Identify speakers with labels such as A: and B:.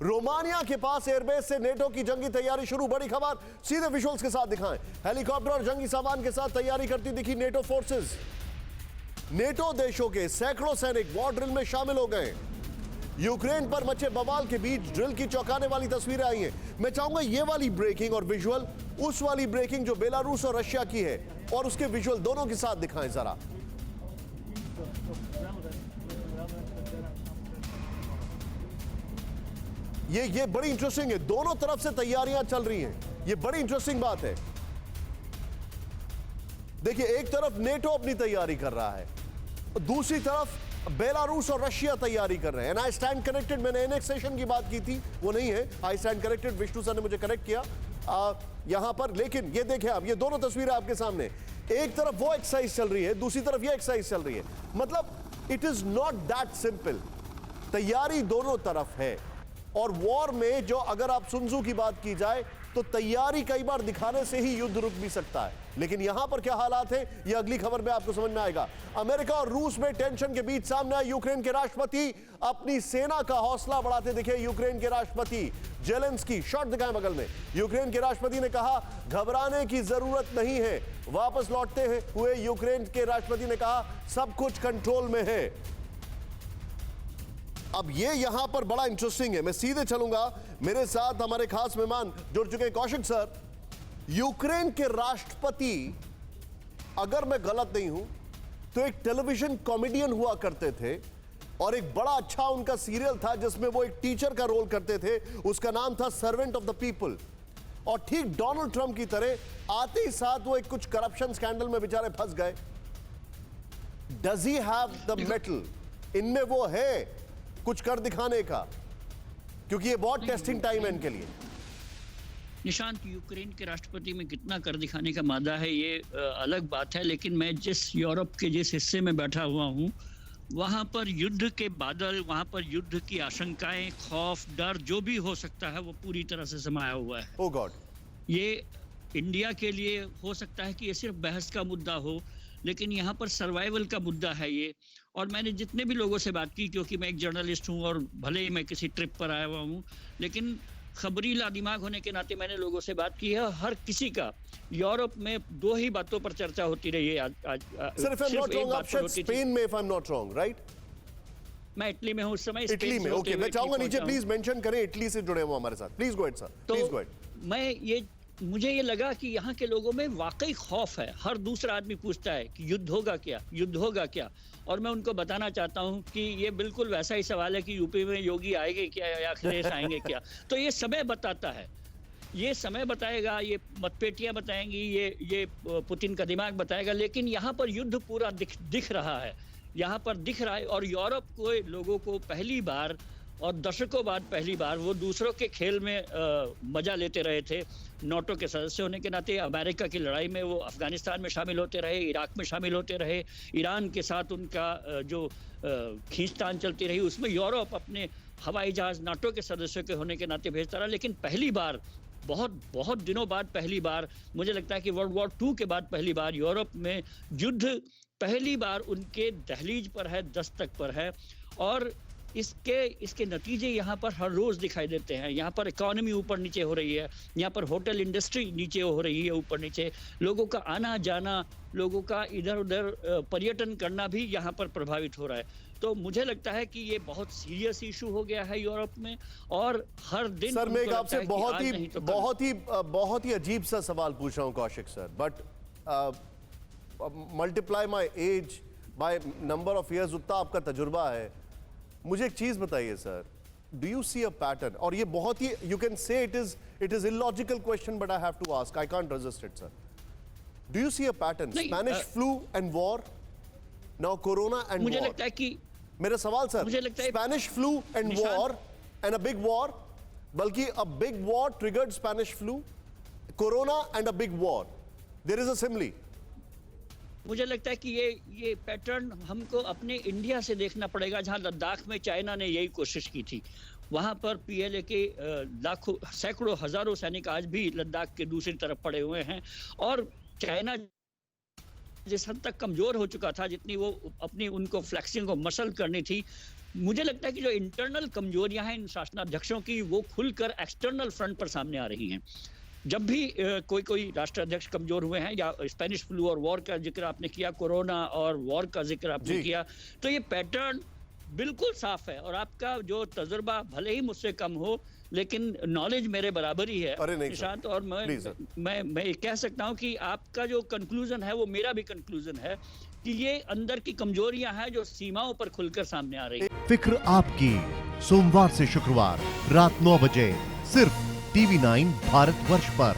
A: Romania के पास airbase से NATO की जंगी तैयारी शुरू। बड़ी खबर सीधे विजुअल्स के साथ दिखाएं। हेलीकॉप्टर और जंगी सामान के साथ तैयारी करती दिखी नेटो फोर्सेस। नेटो देशों के सैकड़ों सैनिक वॉर ड्रिल में शामिल हो गए। यूक्रेन पर मचे बवाल के बीच ड्रिल की चौंकाने वाली तस्वीरें आई हैं। मैं चाहूंगा ये वाली ब्रेकिंग और विजुअल उस वाली ब्रेकिंग जो बेलारूस और रशिया की है, और उसके विजुअल दोनों के साथ दिखाएं जरा। ये बड़ी इंटरेस्टिंग है। दोनों तरफ से तैयारियां चल रही हैं। ये बड़ी इंटरेस्टिंग बात है। देखिए, एक तरफ नेटो अपनी तैयारी कर रहा है, दूसरी तरफ बेलारूस और रशिया तैयारी कर रहे हैं। I stand connected. मैंने एनेक्सेशन की बात की थी, वो नहीं है। I stand connected, Vishnu sir ने मुझे करेक्ट किया यहां पर। लेकिन ये देखें आप, ये दोनों तस्वीरें आपके सामने। एक तरफ वो एक्सरसाइज चल रही है, दूसरी तरफ ये एक्सरसाइज चल रही है। मतलब it is not that simple. तैयारी दोनों तरफ है। और वॉर में जो, अगर आप सुनजू की बात की जाए तो तैयारी कई बार दिखाने से ही युद्ध रुक भी सकता है। लेकिन यहां पर क्या हालात हैं, यह अगली खबर में आपको समझ में आएगा। अमेरिका और रूस में टेंशन के बीच सामने आए यूक्रेन के राष्ट्रपति। अपनी सेना का हौसला बढ़ाते दिखे यूक्रेन के राष्ट्रपति जेलेंस्की। शॉट दिखाएं बगल में। यूक्रेन के राष्ट्रपति ने कहा, घबराने की जरूरत नहीं है। वापस लौटते हुए यूक्रेन के राष्ट्रपति ने कहा, सब कुछ कंट्रोल में है। अब ये यहां पर बड़ा इंटरेस्टिंग है। मैं सीधे चलूंगा, मेरे साथ हमारे खास मेहमान जुड़ चुके हैं, कौशिक सर। यूक्रेन के राष्ट्रपति, अगर मैं गलत नहीं हूं तो एक टेलीविजन कॉमेडियन हुआ करते थे, और एक बड़ा अच्छा उनका सीरियल था जिसमें वो एक टीचर का रोल करते थे। उसका नाम था सर्वेंट ऑफ द पीपल। और ठीक डोनाल्ड ट्रंप की तरह आते ही साथ वो एक कुछ करप्शन स्कैंडल में बेचारे फंस गए। Does he have the metal? इनमें वो है कुछ कर दिखाने का, क्योंकि ये बहुत टेस्टिंग टाइम है इनके लिए।
B: निशांत, यूक्रेन के राष्ट्रपति में कितना कर दिखाने का मादा है ये अलग बात है। लेकिन मैं जिस यूरोप के जिस हिस्से में बैठा हुआ हूँ, वहाँ पर युद्ध के बादल, वहाँ पर युद्ध की आशंकाएं, खौफ, डर जो भी हो सकता है वो पूरी तरह से समाया हुआ है।
A: ओह गॉड।
B: ये इंडिया के लिए हो सकता है कि ये सिर्फ बहस का मुद्दा हो, लेकिन यहाँ पर सर्वाइवल का मुद्दा है ये। और मैंने जितने भी लोगों से बात की, क्योंकि मैं एक जर्नलिस्ट हूँ और भले ही मैं किसी ट्रिप पर आया हुआ हूँ, लेकिन खबरी दिमाग होने के नाते मैंने लोगों से बात की है। हर किसी का यूरोप में दो ही बातों पर चर्चा होती रही है आज।
A: सिर्फ स्पेन में, if I am not wrong, right?
B: मैं इटली में हूँ उस समय।
A: इटली में, ओके। मैं चाहूंगा नीचे प्लीज मेंशन करें, इटली से जुड़े हुए हमारे साथ। Please go ahead sir, please go ahead.
B: मुझे ये लगा कि यहाँ के लोगों में वाकई खौफ है। हर दूसरा आदमी पूछता है कि युद्ध होगा क्या, युद्ध होगा क्या। और मैं उनको बताना चाहता हूँ कि ये बिल्कुल वैसा ही सवाल है कि यूपी में योगी आएंगे क्या या अखिलेश आएंगे क्या। तो ये समय बताता है, ये समय बताएगा, ये मतपेटियां बताएंगी, ये पुतिन का दिमाग बताएगा। लेकिन यहाँ पर युद्ध पूरा दिख रहा है, यहाँ पर दिख रहा है। और यूरोप को लोगों को पहली बार और दशकों बाद पहली बार वो दूसरों के खेल में मजा लेते रहे थे। नाटो के सदस्य होने के नाते अमेरिका की लड़ाई में वो अफगानिस्तान में शामिल होते रहे, इराक में शामिल होते रहे, ईरान के साथ उनका जो खींचतान चलती रही, उसमें यूरोप अपने हवाई जहाज नाटो के सदस्यों के होने के नाते भेजता रहा। लेकिन पहली बार, बहुत दिनों बाद पहली बार, मुझे लगता है कि वर्ल्ड वॉर 2 के बाद पहली बार यूरोप में युद्ध पहली बार उनके दहलीज पर है, दस्तक पर है। और इसके नतीजे यहाँ पर हर रोज दिखाई देते हैं। यहाँ पर इकोनॉमी ऊपर नीचे हो रही है, यहाँ पर होटल इंडस्ट्री नीचे हो रही है, ऊपर नीचे। लोगों का आना जाना, लोगों का इधर उधर पर्यटन करना भी यहाँ पर प्रभावित हो रहा है। तो मुझे लगता है कि ये बहुत सीरियस इशू हो गया है यूरोप में। और हर दिन
A: सर, मैं एक आपसे बहुत ही अजीब सा सवाल पूछ रहा हूँ Kaushik sir, but multiply my age by number of years, उतना आपका तजुर्बा है। मुझे एक चीज बताइए sir, do you see a pattern? और ये बहुत ही, you can say it is illogical question, but I have to ask, I can't resist it sir. Do you see a pattern? Spanish flu and war, now corona and war.
B: मुझे लगता है कि,
A: मेरा सवाल सर,
B: मुझे लगता है
A: Spanish flu and war and a big war, बल्कि a big war triggered Spanish flu, corona and a big war, there is a simile.
B: मुझे लगता है कि ये पैटर्न हमको अपने इंडिया से देखना पड़ेगा, जहां लद्दाख में चाइना ने यही कोशिश की थी। वहां पर पीएलए के लाखों, सैकड़ों, हजारों सैनिक आज भी लद्दाख के दूसरी तरफ पड़े हुए हैं। और चाइना जिस हद तक कमजोर हो चुका था, जितनी वो अपनी उनको फ्लेक्सिंग को मसल करनी थी, मुझे लगता है कि जो इंटरनल कमजोरियां हैं इन शासनाध्यक्षों की, वो खुलकर एक्सटर्नल फ्रंट पर सामने आ रही हैं। जब भी कोई राष्ट्राध्यक्ष कमजोर हुए हैं, या स्पेनिश फ्लू और वॉर का जिक्र आपने किया, कोरोना और वॉर का जिक्र आपने किया, तो ये पैटर्न बिल्कुल साफ है। और आपका जो तजुर्बा भले ही मुझसे कम हो, लेकिन नॉलेज मेरे बराबर ही है निशांत, और मैं कह सकता हूं कि आपका जो कंक्लूजन है वो मेरा भी कंक्लूजन है कि ये अंदर की कमजोरियां हैं जो सीमाओं पर खुलकर सामने आ रही है।
C: फिक्र आपकी, सोमवार से शुक्रवार रात 9 बजे सिर्फ TV9 भारतवर्ष पर।